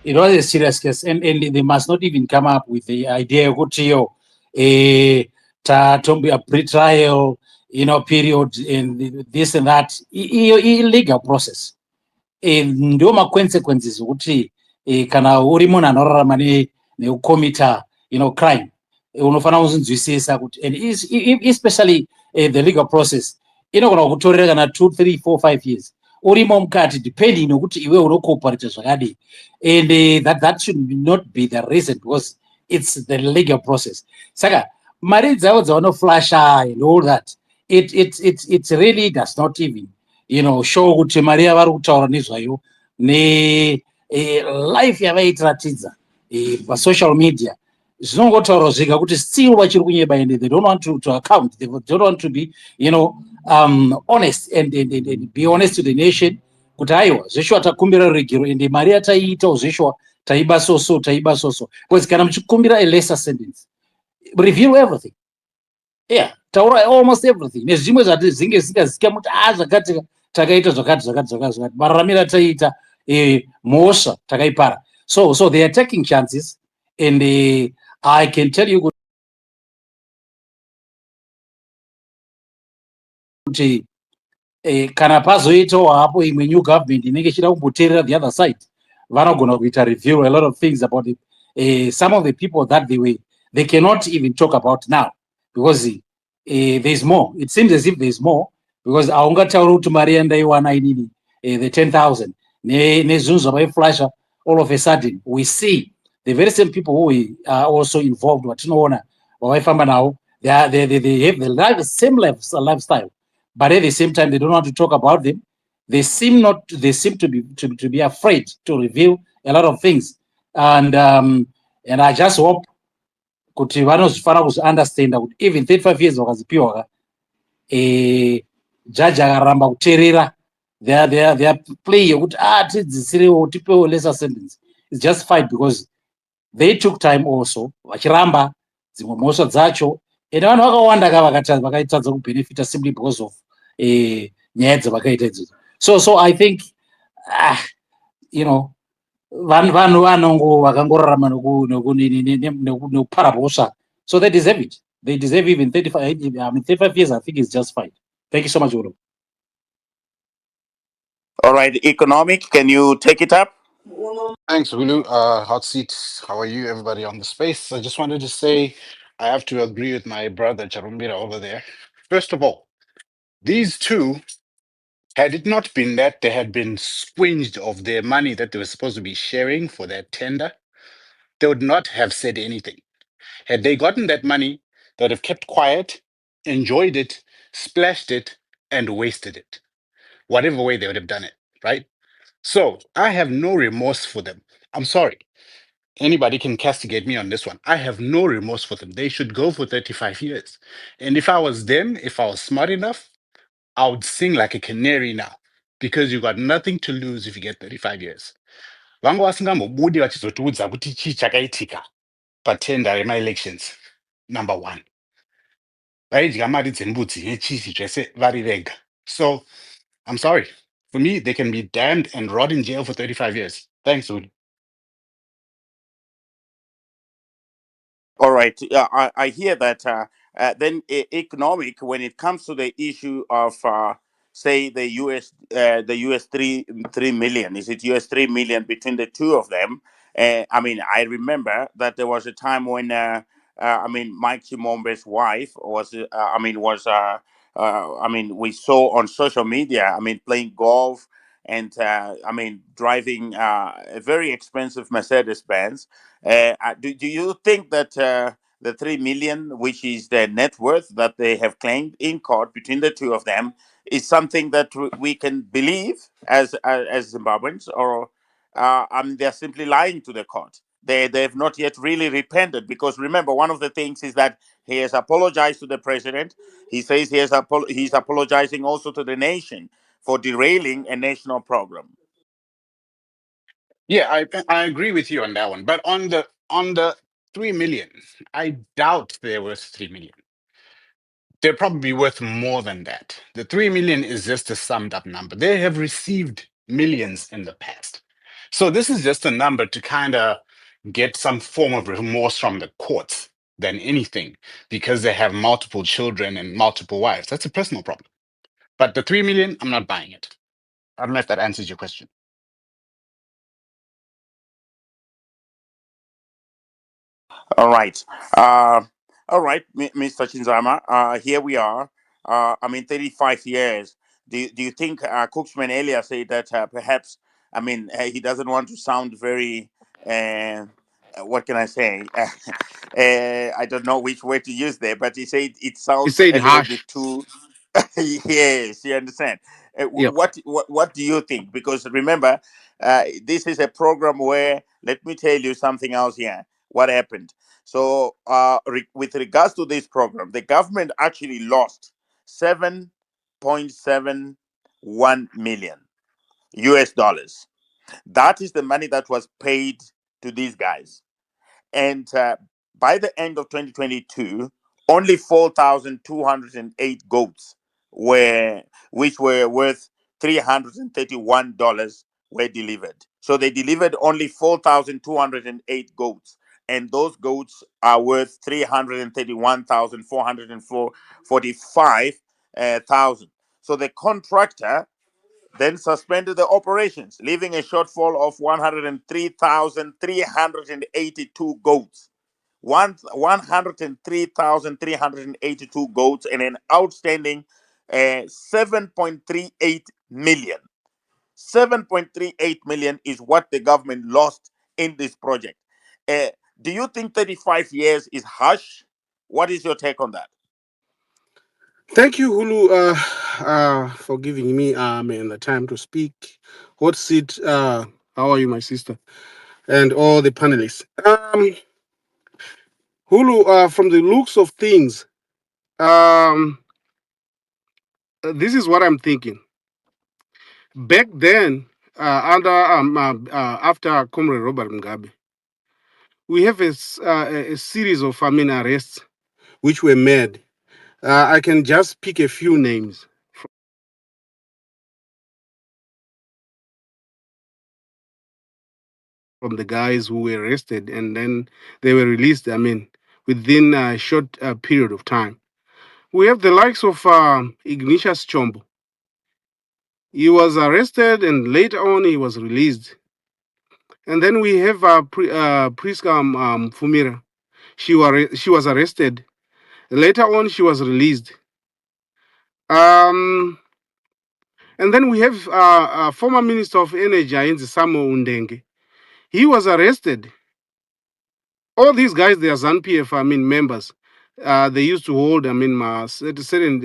it was a serious case, and they must not even come up with the idea tombi a pre-trial, period, and this and that, illegal process. Ndio ma-consequences okuti kana uri munhu anorarama neukomita crime, unofanira kuzvinzwisisa kuti, and especially the legal process inogona kukutorera kana 2, 3, 4, 5 years urimo mukati, depending nokuti iwe unocooperate zvakadii, and that should not be the reason, because it's the legal process. Saka mari dzavo dzavanoflasha and all that, it really does not even show kuti mari yavari kutaura nezvayo life yavaitiratidza pasocial media zvinongotaura zvega kuti still vachiri kunyeba, and they don't want to account, they don't want to be honest and be honest to the nation kuti aiwa zveshuwa takumbira rugiro, and mari yataiitawo zveshuwa taiba soso, because kana muchikumbira a lesser sentence, review everything, taura almost everything, nezvimwe zvati zvinge zingazika muti zvakati takaita zvakati mararamiro ataiita mhosva takaipara, so they are taking chances, and I can tell you kuti kana pazoitawo hapo imwe new government inenge ichida kumboteerera the other side, vanogona kuita review a lot of things about it. Some of the people that they cannot even talk about now, because there's more. It seems as if there's more, because aungatauri kuti mari yandaiwana inini the 10,000 nezvinhu zvavaiflasha, all of a sudden we see the very same people who are also involved, vatinoona vavaifamba navo, they have the same lifestyle, but at the same time they don't want to talk about them. They seem to be afraid to reveal a lot of things, and I just hope kuti vanozvifana kuzviunderstand kuti even 35 years vakazipiwa jaji akaramba kuteerera their play yekuti tidzisirewo tipewo lesser sentence, it's just fine, because they took time also vachiramba dzimwe mhosva dzacho, and vanhu vakawanda vakaitadza kubenefita simply because of nyaya dzavakaita idzodzo. So I think vanhu vanongo vakangorarama nekupara mhosva, so they deserve it. They deserve even 35 years. I think is just fine. Thank you so much, Olo. All right, Economic, can you take it up? Thanks, Hulu. Hot seat. How are you, everybody on the space? I just wanted to say I have to agree with my brother Charumbira over there. First of all, these two, had it not been that they had been squinged of their money that they were supposed to be sharing for that tender, they would not have said anything. Had they gotten that money, they would have kept quiet, enjoyed it, splashed it, and wasted it. Whatever way they would have done it, right? So I have no remorse for them. I'm sorry. Anybody can castigate me on this one. I have no remorse for them. They should go for 35 years. And if I was them, if I was smart enough, I would sing like a canary now, because you got nothing to lose if you get 35 years. Vangu vasingambobudi vachizotiudza kuti chii chakaitika patenda rema-elections. Number one. Vaidya mari dzembudzi nechisi zvese vari vega. So I'm sorry. For me, they can be damned and rot in jail for 35 years. Thanks, Udi. All right, I hear that. Then Economic, when it comes to the issue of say the US 3 million, is it US 3 million between the two of them? I mean, I remember that there was a time when Mike Chimombe's wife was we saw on social media, playing golf and driving a very expensive Mercedes Benz. Do you think that the 3 million, which is the net worth that they have claimed in court between the two of them, is something that we can believe as Zimbabweans, or they're simply lying to the court? They have not yet really repented, because remember, one of the things is that he has apologized to the president. He says he's apologizing also to the nation for derailing a national program. Yeah, I agree with you on that one. But on the 3 million, I doubt they're worth 3 million. They're probably worth more than that. The 3 million is just a summed up number. They have received millions in the past. So this is just a number to kind of get some form of remorse from the courts than anything, because they have multiple children and multiple wives. That's a personal problem. But the 3 million, I'm not buying it. I don't know if that answers your question. All right. Uh, all right, Mr. Chinzama. Here we are. I mean, 35 years. Do you think Cookman earlier said that perhaps, I mean, he doesn't want to sound very, what can I say? I don't know which word to use there, but he said it He sounds said a little harsh. bit too. Yes, you understand. Yep. What do you think? Because remember, this is a program where, let me tell you something else here. What happened? So, with regards to this program, the government actually lost 7.71 million US dollars. That is the money that was paid to these guys. And by the end of 2022, only 4,208 goats were, which were worth $331, were delivered. So they delivered only 4,208 goats, and those goats are worth 331,445 thousand. So the contractor then suspended the operations, leaving a shortfall of 103,382 goats. 103,382 goats and an outstanding 7.38 million. 7.38 million is what the government lost in this project. Uh, do you think 35 years is harsh? What is your take on that? Thank you, Hulu, for giving me and the time to speak. Hot seat. How are you, my sister, and all the panelists? Hulu, from the looks of things, um, this is what I'm thinking. Back then, after Comrade Robert Mugabe, we have a series of arrests which were made. I can just pick a few names from the guys who were arrested, and then they were released. Within a short period of time. We have the likes of Ignatius Chombo. He was arrested, and later on he was released. And then we have Priska Fumira. She was arrested. Later on, she was released. Um, and then we have former Minister of Energy, Ainzi Samo Undenge. He was arrested. All these guys, they are ZANU-PF, members. They used to hold,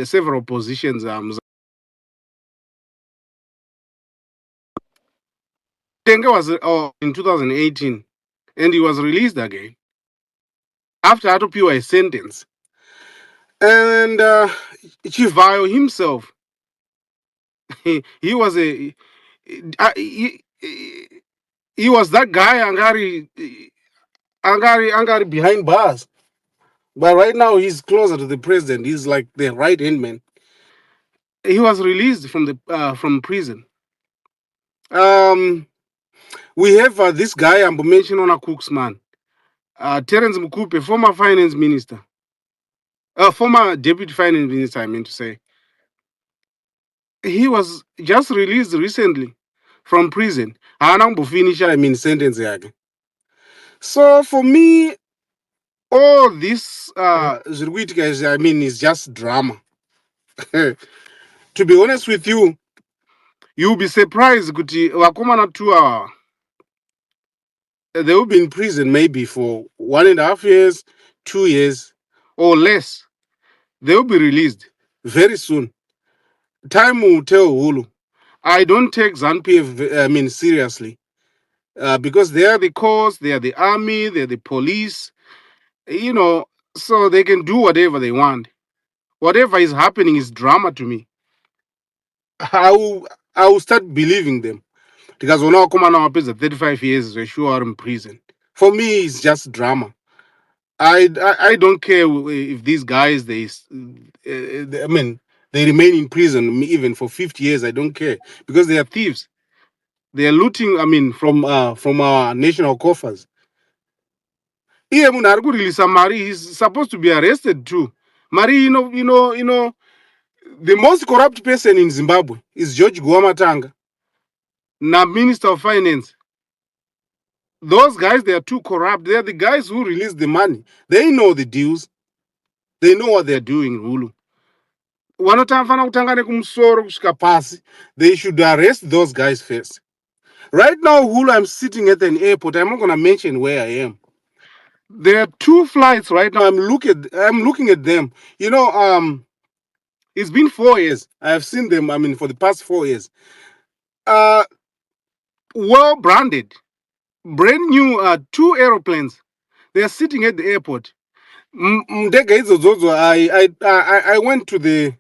several positions. Denge was in 2018, and he was released again after Atopiwa a sentence. And Chivhayo himself, he was uh, he, he was that guy Angari behind bars. But right now he's closer to the president. He's like the right hand man. He was released from prison. Um, we have this guy I'm mentioning on a Cook's man, Terence Mukupe, former finance minister, former deputy finance minister. I mean to say, he was just released recently from prison. Finish, sentence yake. So for me, all this guys, is just drama. To be honest with you, you'll be surprised kuti vakomana 2 hour they will be in prison maybe for 1.5 years, 2 years, or less. They will be released very soon. Time will tell Hulu. I don't take ZANU-PF seriously because they are the courts, they are the army, they are the police, so they can do whatever they want. Whatever is happening is drama to me. I will start believing them because when I come on our 35 years, we're sure in prison. For me, it's just drama. I don't care if these guys they remain in prison even for 50 years. I don't care because they are thieves. They are looting, I mean, from our national coffers. Iye munhu ari kureleasa mari, he's supposed to be arrested too. Mari, the most corrupt person in Zimbabwe is George Guamatanga, now Minister of Finance. Those guys, they are too corrupt. They are the guys who release the money. They know the deals. They know what they're doing, Hulu. They should arrest those guys first. Right now, Hulu, I'm sitting at an airport. I'm not gonna mention where I am. There are two flights right now. I'm looking at them. It's been 4 years. I've seen them. I mean, for the past 4 years. Well branded, brand new. Two aeroplanes. They are sitting at the airport. I went to the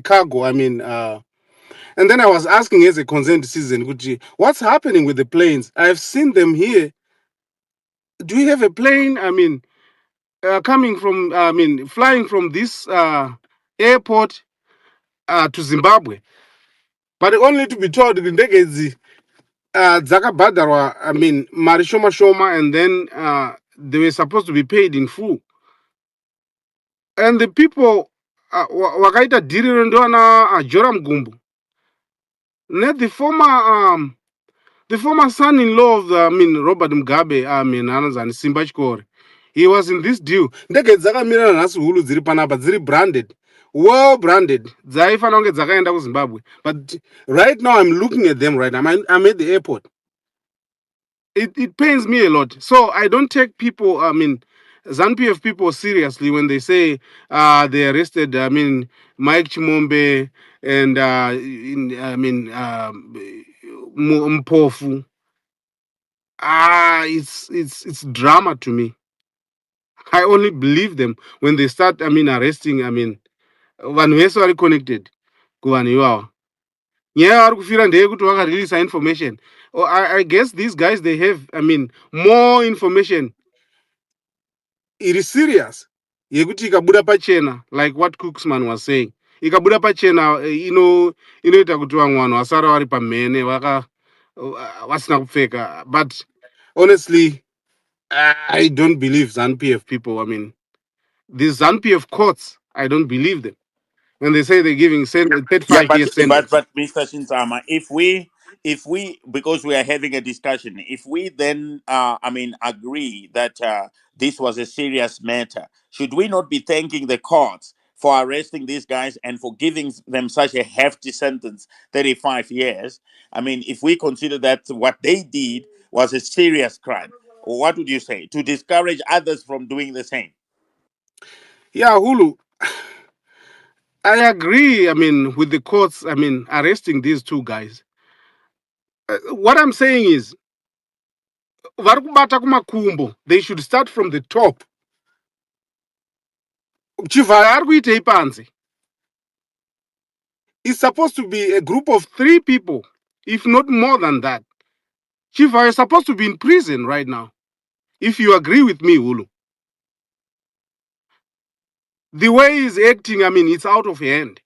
cargo. I mean, and then I was asking as a concerned citizen, what's happening with the planes? I've seen them here. Do we have a plane? I mean, flying from this airport to Zimbabwe, but only to be told the ndege dzakabhadharwa, I mean, mari shoma shoma, and then they were supposed to be paid in full. And the people wakaita dhiriro ndoana Joram Gumbo, the former son-in-law of Robert Mugabe, anozani Simba Chikore. He was in this deal. Ndege dzakamirana nhasi hulu dziri panapa dziri branded, well branded, dzaifanira kunge dzakaenda kuZimbabwe. But right now I'm looking at them right now. I'm at the airport. It pains me a lot. So I don't take people, ZANU-PF people seriously when they say they arrested, Mike Chimombe and Mpofu. It's drama to me. I only believe them when they start, arresting, vanhu vese vari connected kuvanhu ivavo. Nyaya vari kufira ndeyekuti vakareleasa information. I guess these guys, they have, more information. It is serious. Yekuti ikabuda pachena, like what Cooksman was saying. Ikabuda pachena, inoita kuti vamwe vanhu vasara vari pamhene vasina kupfeka. But honestly, I don't believe ZANU-PF people. These ZANU-PF courts, I don't believe them when they say they're giving 35 years sentence. But Mr. Shintama, if we because we are having a discussion, if we then agree that this was a serious matter, should we not be thanking the courts for arresting these guys and for giving them such a hefty sentence, 35 years? If we consider that what they did was a serious crime, what would you say to discourage others from doing the same? Yeah, Hulu, I agree, with the courts, arresting these two guys. What I'm saying is, varikubata kumakumbo, they should start from the top. Chivhayo ari kuitei panze. It's supposed to be a group of 3 people, if not more than that. Chivhayo is supposed to be in prison right now. If you agree with me, Hulu. The way he's acting, it's out of hand.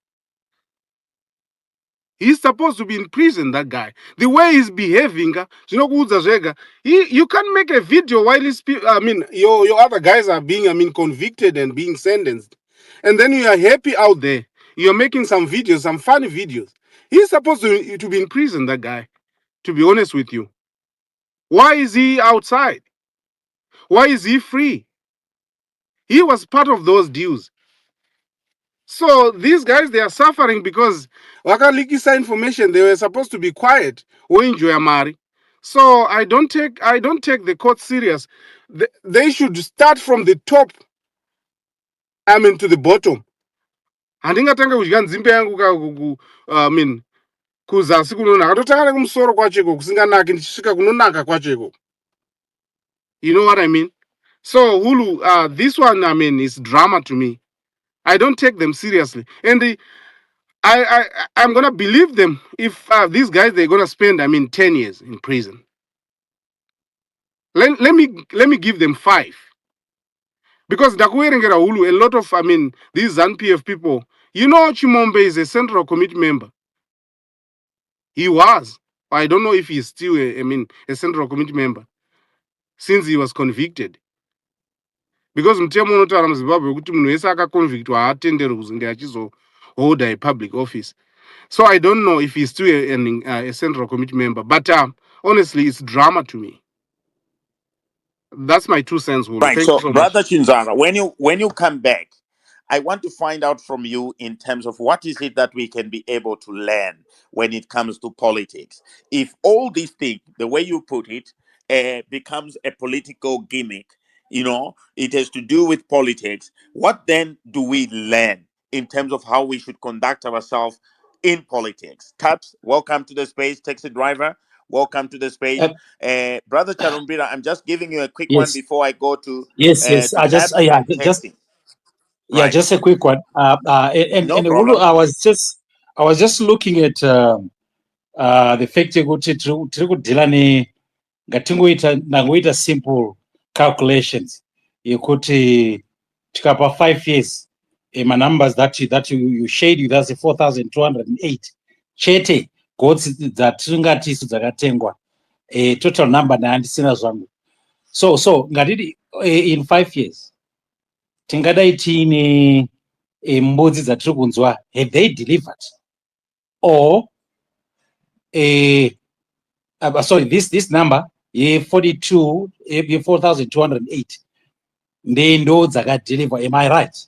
He's supposed to be in prison, that guy. The way he's behaving, you can't make a video while your other guys are being, convicted and being sentenced. And then you are happy out there. You're making some videos, some funny videos. He's supposed to be in prison, that guy, to be honest with you. Why is he outside? Why is he free? He was part of those deals. So these guys, they are suffering because wakalikisa information. They were supposed to be quiet. So I don't take the court serious. They should start from the top, to the bottom. Handingatanga kudya nzimbe yangu kuzasi kunonaka. Totanga kumusoro kwacheko kusinganaki ndichisvika kunonaka kwacheko. You know what I mean? So Hulu, this one, is drama to me. I don't take them seriously. And I'm gonna believe them if these guys, they're gonna spend 10 years in prison. Let me give them 5. Because Dakuerengera Hulu, a lot of these ZANU-PF people, Chimombe is a Central Committee member. He was. I don't know if he's still, a Central Committee member since he was convicted. Because mtemo unotaura muZimbabwe kuti munhu wese akaconvictwa haatenderwi kunge achizohold a public office. So I don't know if he's still a Central Committee member. But honestly, it's drama to me. That's my 2 cents, Hulu. Right. Thank you So, so much. Brother Chinzara, when you come back, I want to find out from you in terms of what is it that we can be able to learn when it comes to politics. If all these things, the way you put it, becomes a political gimmick, it has to do with politics. What then do we learn in terms of how we should conduct ourselves in politics? Taps, welcome to the space. Taxi driver, welcome to the space. Brother Charumbira, I'm just giving you a quick one Yes, before I go to yes. to I just, Taps and just, texting. Right. just a quick one. And No Hulu, problem. I was just looking at the fact kuti tiri kudhila nangoita simple calculations yekuti tikapa 5 years numbers that you shared with us 4,208 chete gods dzatingati isu dzakatengwa total number ndaandisina zvangu so ngatiti in 5 years tingadai tiine mbudzi dzatiri kunzwa, have they delivered or sorry, this number ye 4,208 ndo dzakadeliver, am I right?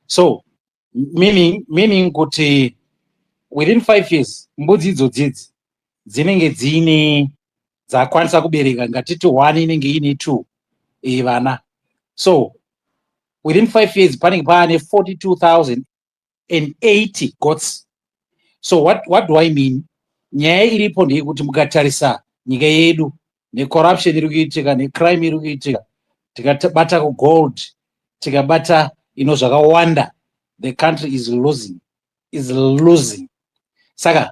So meaning kuti within 5 years mbudzi idzodzidzi dzinenge dziine dzakwanisa kubereka ngatiti 1 inenge ine 2 vana. So within 5 years panenge paane 42,080 goats. So what do I mean? Nyaya iripo ndeyekuti mukatarisa nyika yedu necorruption iri kuitika necrime iri kuitika, tikabata kugold, tikabata zvakawanda, the country is losing. Saka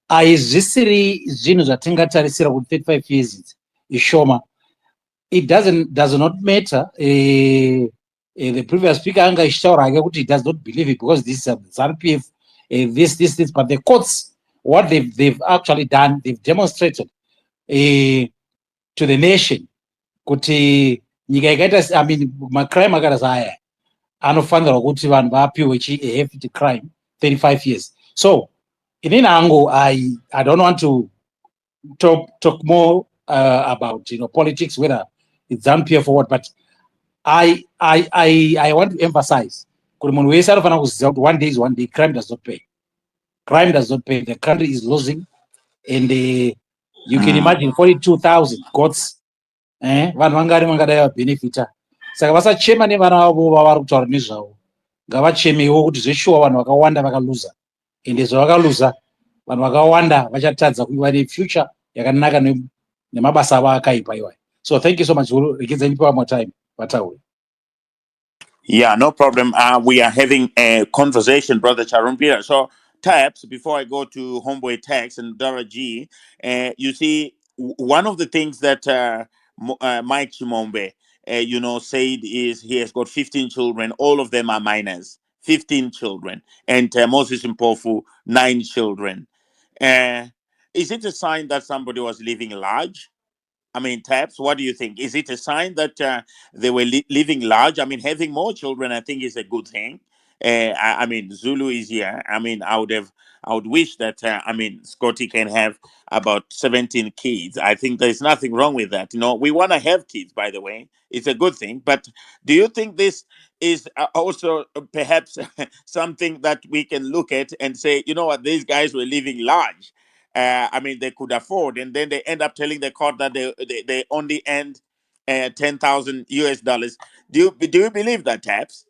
haizvisiri zvinhu zvatingatarisira kuti 35 years idzi ishoma. It does not matter. The previous speaker anga ishitaura hake kuti he does not believe it because this is ZANU-PF, this, but the courts, what they've actually done, they've demonstrated to the nation kuti nyika ikaita, macrime akaita saaya anofanirwa kuti vanhu vapiwe a hefty crime 35 years. So inini hangu I don't want to talk more about politics, whether it's ZANU-PF or what, but I want to emphasize kuti munhu wese anofanira kuziva kuti one day is one day. Crime does not pay. The country is losing, and you can imagine 42,000 goats vanhu vangadai vabenefita. Saka vasachema nevana vavo vavari kutaura nezvavo, ngavachemewo kuti zveshuwa vanhu vakawanda vakaluza, ende zvavakaluza vanhu vakawanda vachatadza kuva nefuture yakanaka nemabasa avo akaipa iwayo. So thank you so much. Rekedzai ndipe more time vataure. Yeah, no problem. We are having a conversation, Brother Charumpira. So, Taps, before I go to Homeboy Tax and Dara G, you see, one of the things that Mike Chimombe, said is he has got 15 children. All of them are minors. 15 children. And Moses Mpofu, 9 children. Is it a sign that somebody was living large? Taps, what do you think? Is it a sign that they were living large? Having more children, I think, is a good thing. Zulu is here. I would wish that, Scotty can have about 17 kids. I think there's nothing wrong with that. We want to have kids, by the way. It's a good thing. But do you think this is also perhaps something that we can look at and say, you know what, these guys were living large? They could afford, and then they end up telling the court that they only earned $10,000 US. Do you believe that, Taps?